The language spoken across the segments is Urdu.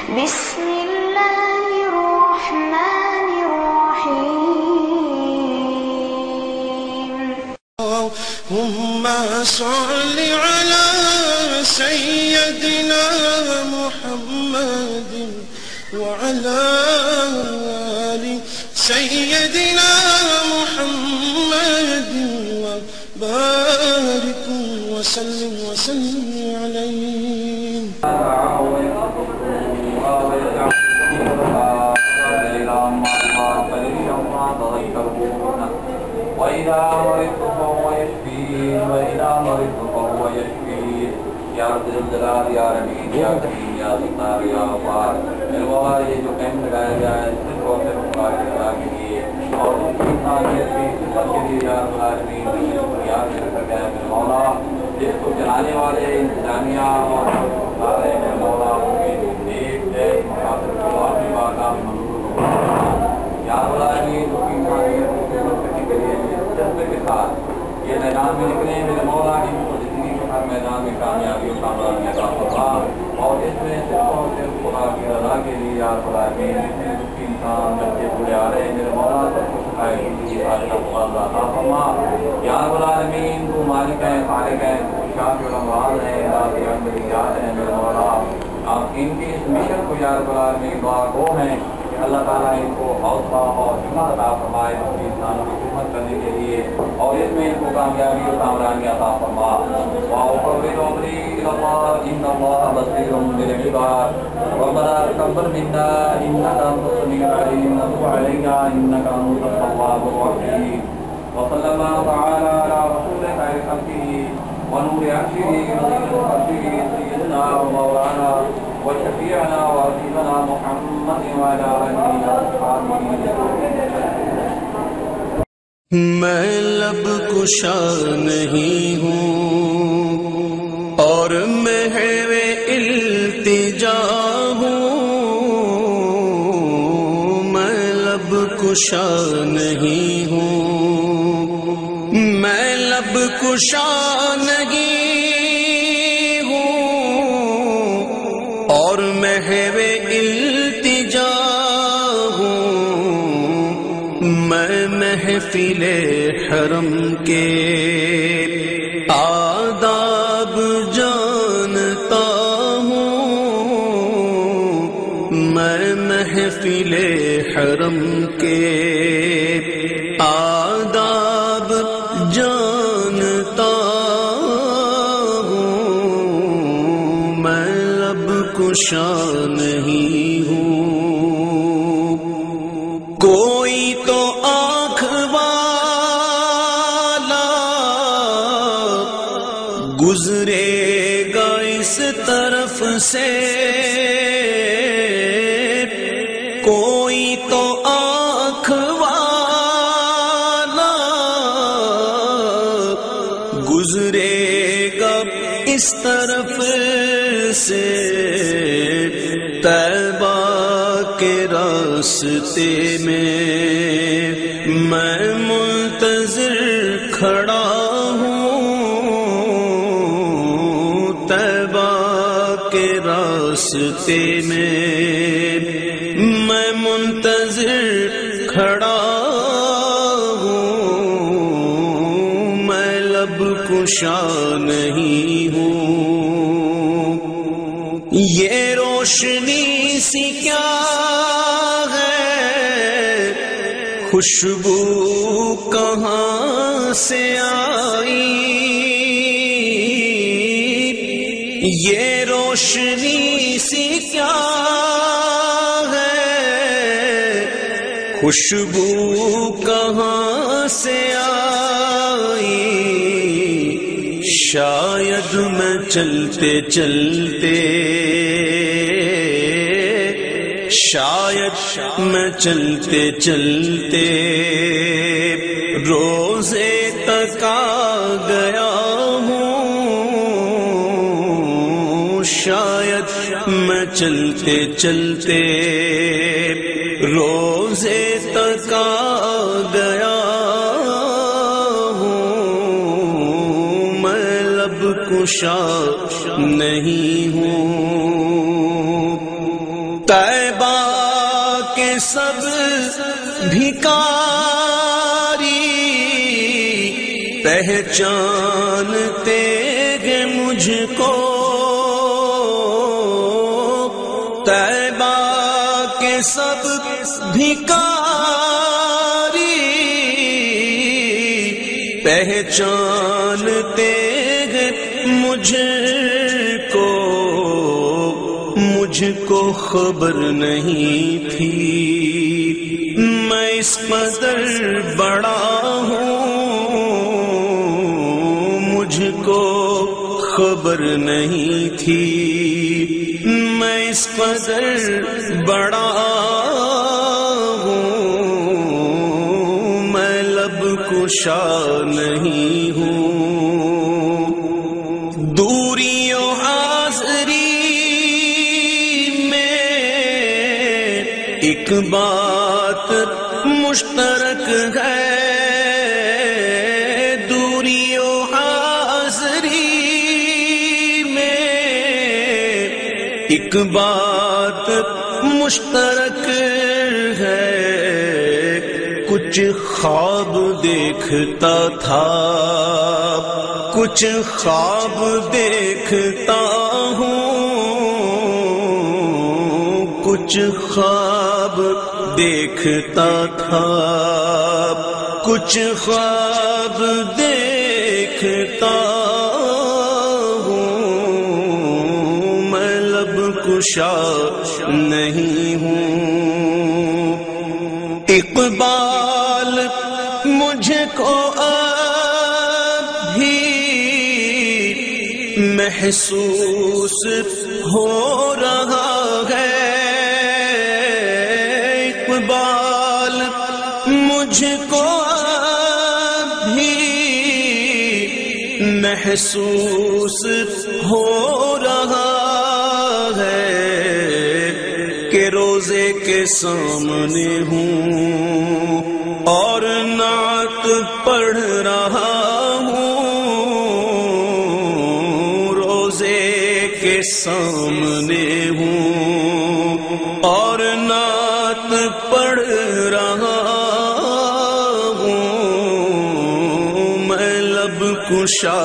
بسم الله الرحمن الرحيم. اللهم صل على سيدنا محمد وعلى آل سيدنا محمد وبارك وسلم عليه. وإذا مرضت فهو يشفين وإذا مرضت فهو يشفين يا رب الجلال يا رحيم يا كريم يا ستار يا غفار الوغار یہ جو قیم لگایا جائے صرف اور صرف خدا کے رضا کے لیے اور اس کی انسانیت کی خدمت کے لیے یا رب العالمین بنیاد میں رکھا گیا ہے میرے مولا جس کو چلانے والے انتظامیہ اور سارے میرے مولا ان کے نیک نیک مقاصد کو اپنی بارگاہ میں منظور یا رب العالمین اس کی انسانیت کو خدمت کرنے کے لیے جذبے کے ساتھ یہ میدان میں نکلے میرے مولا ان کو زندگی کے ہر میدان میں کامیابی اور کامیابی عطا فرما اور اس میں صرف اور صرف خدا کی رضا کے لیے یا رب العالمین جتنے دکھی انسان بچے بوڑھے آ رہے ہیں میرے مولا سب کو سکھائے کیجیے آج کا مقابلہ عطا فرما یا رب العالمین تو مالک ہیں خالق ہیں شافی الامراض ہیں ذات احمدیات ہیں میرے مولا آپ ان کی اس مشن کو یا رب العالمین دعا کو ہیں اللہ تعالیٰ ان کو حوصلہ اور ہمت عطا فرمائے اپنی انسانوں کی خدمت کرنے کے لیے اور اس میں ان کو کامیابی اور کامرانی عطا فرما وَأُفَوِّضُ أَمْرِي إِلَى اللَّهِ إِنَّ اللَّهَ بَصِيرٌ بِالْعِبَادِ رَبَّنَا تَقَبَّلْ مِنَّا إِنَّكَ أَنتَ السَّمِيعُ الْعَلِيمُ وَتُبْ عَلَيْنَا إِنَّكَ أَنتَ التَّوَّابُ الرَّحِيمُ وصلى الله تعالى على رسول خير خلقه ونور عرشه وزينة خلقه سيدنا ومولانا وشفيعنا وحبيبنا محمد وعلى آله وصحبه میں لب کشا نہیں ہوں اور محو التجا ہوں میں لب کشا نہیں ہوں میں لب کشا نہیں ہوں اور محو التجا میں محفل حرم کے آداب جانتا ہوں میں محفل حرم کے آداب جانتا ہوں میں لب کشا نہیں ہوں کوئی تو آنکھ والا گزرے گا اس طرف سے کوئی تو آنکھ والا گزرے گا اس طرف سے طیبہ کے راستے میں منتظر کھڑا ہوں طیبہ کے راستے میں منتظر کھڑا ہوں میں لب کشا نہیں ہوں یہ روشنی سی کیا ہے خوشبو کہاں سے آئی یہ روشنی سی کیا ہے خوشبو کہاں سے آئی شاید میں چلتے چلتے شاید میں چلتے چلتے روزے تک آ گیا ہوں شاید میں چلتے چلتے روزے تک آ گیا ہوں میں لب کشا نہیں ہوں طیبہ کے سب بھکاری پہچانتے گے مجھ کو، طیبہ کے سب بھکاری پہچانتے گے مجھ کو خبر نہیں تھی میں اس قدر بڑا ہوں، مجھ کو خبر نہیں تھی میں اس قدر بڑا ہوں، میں لب کشا نہیں ہوں، دوری و حاضری ایک بات مشترک ہے، دوری و حاضری میں ایک بات مشترک ہے، کچھ خواب دیکھتا تھا کچھ خواب دیکھتا ہوں، کچھ خواب دیکھتا تھا کچھ خواب دیکھتا ہوں، میں لب کشا نہیں ہوں، اقبال مجھ کو ابھی محسوس ہو رہا ہے، اقبال مجھ کو ابھی محسوس ہو رہا ہے کہ روزے کے سامنے ہوں اور نعت پڑھ رہا ہوں، روزے کے سامنے ہوں اور نعت پڑھ رہا ہوں، میں لب کشا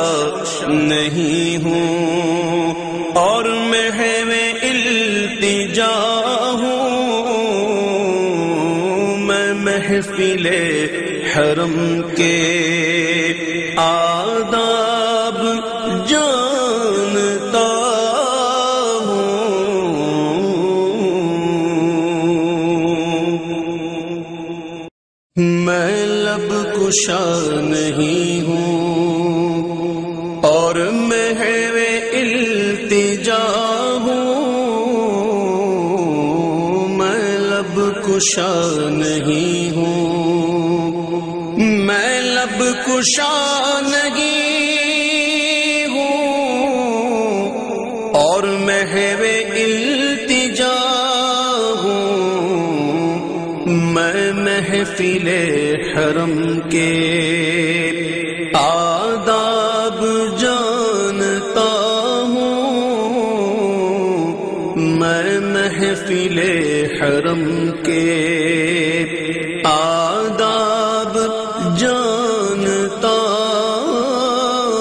نہیں ہوں اور محو التجا ہوں، میں محفل حرم کے آداب جانتا میں لب کشا نہیں ہوں اور محو التجا ہوں، میں لب کشا نہیں ہوں، میں لب کشا نہیں ہوں اور محو التجا میں محفل حرم کے آداب جانتا ہوں، میں محفل حرم کے آداب جانتا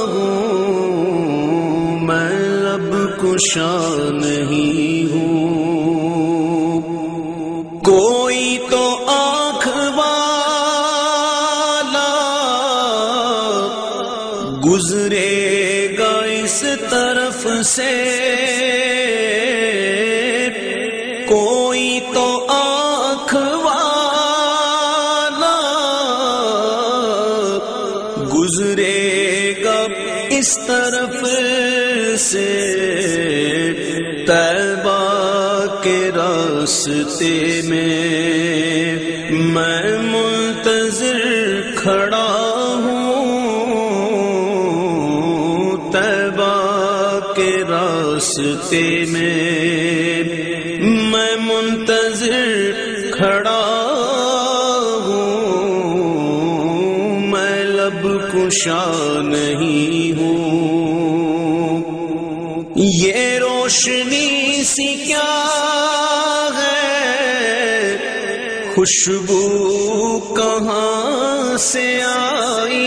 ہوں، میں لب کشا نہیں ہوں، کوئی تو آنکھ والا گزرے گا اس طرف سے، کوئی تو آنکھ والا گزرے گا اس طرف سے، طیبہ کے راستے میں میں منتظر کھڑا ہوں، طیبہ کے راستے میں میں منتظر کھڑا ہوں، میں لب کشا نہیں ہوں، یہ روشنی سی کیا خوشبو کہاں سے آئی،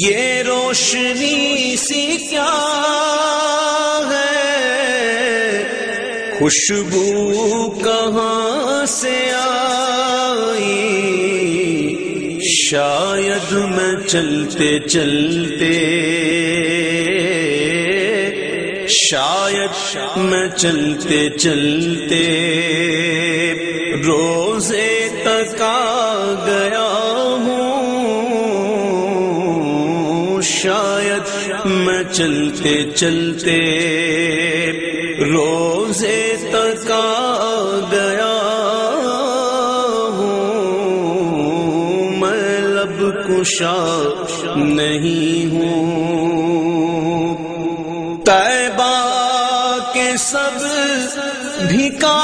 یہ روشنی سی کیا ہے، خوشبو کہاں سے آئی، شاید میں چلتے چلتے، شاید میں چلتے چلتے روزے تک آ گیا ہوں، شاید میں چلتے چلتے روزے تک آ گیا ہوں، میں لب کشا نہیں ہوں، طیبہ کے سب بھکاری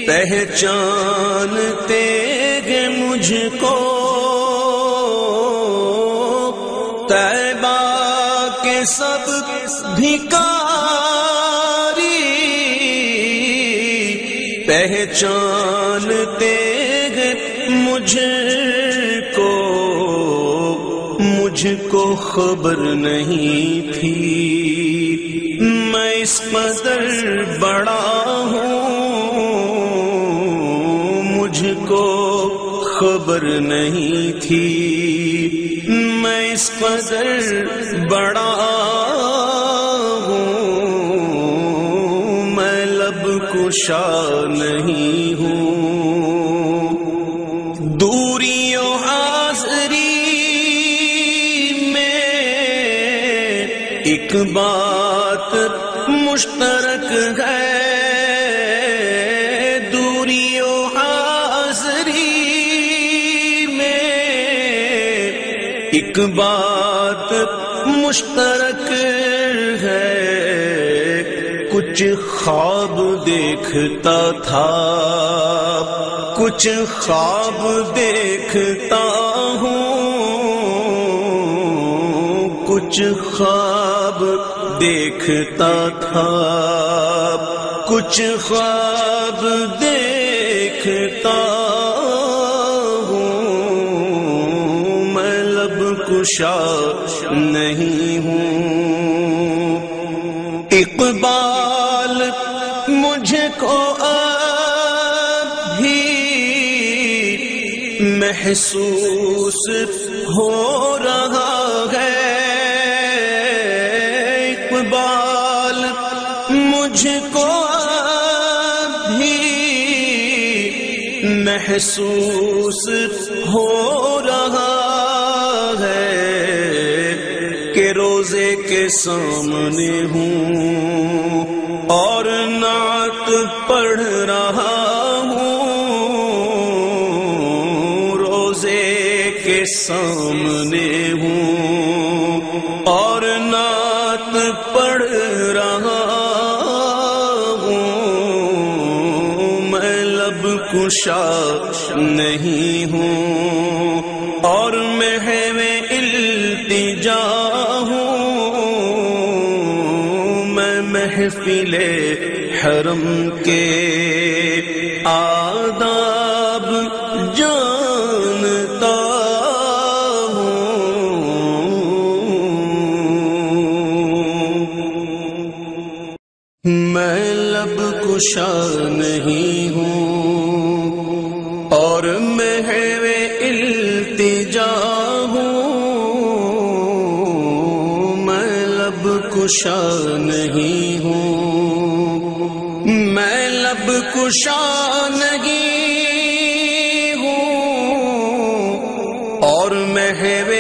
پہچانتے گے مجھ کو، طیبہ کے سب بھکاری پہچانتے گے مجھ کو خبر نہیں تھی میں اس قدر بڑا ہوں، مجھ کو خبر نہیں تھی میں اس قدر بڑا ہوں، میں لب کشا نہیں ہوں، دوری و حاضری ایک بات مشترک ہے، دوری و حاضری میں ایک بات مشترک ہے، کچھ خواب دیکھتا تھا، کچھ خواب دیکھتا ہوں، کچھ خواب دیکھتا تھا، کچھ خواب دیکھتا ہوں، میں لب کشا نہیں ہوں، اقبال مجھ کو ابھی محسوس ہو رہا ہے، اقبال مجھ کو ابھی محسوس ہو رہا ہے کہ روزے کے سامنے ہوں اور نعت پڑھ رہا ہوں، روزے کے سامنے ہوں اور نعت پڑھ رہا ہوں، میں لب کشا نہیں ہوں اور محو التجا ہوں، میں محفل حرم کے آداب جانتا میں لب کشا نہیں ہوں اور محو التجا ہوں، میں لب کشا نہیں ہوں، میں لب کشا نہیں ہوں اور محو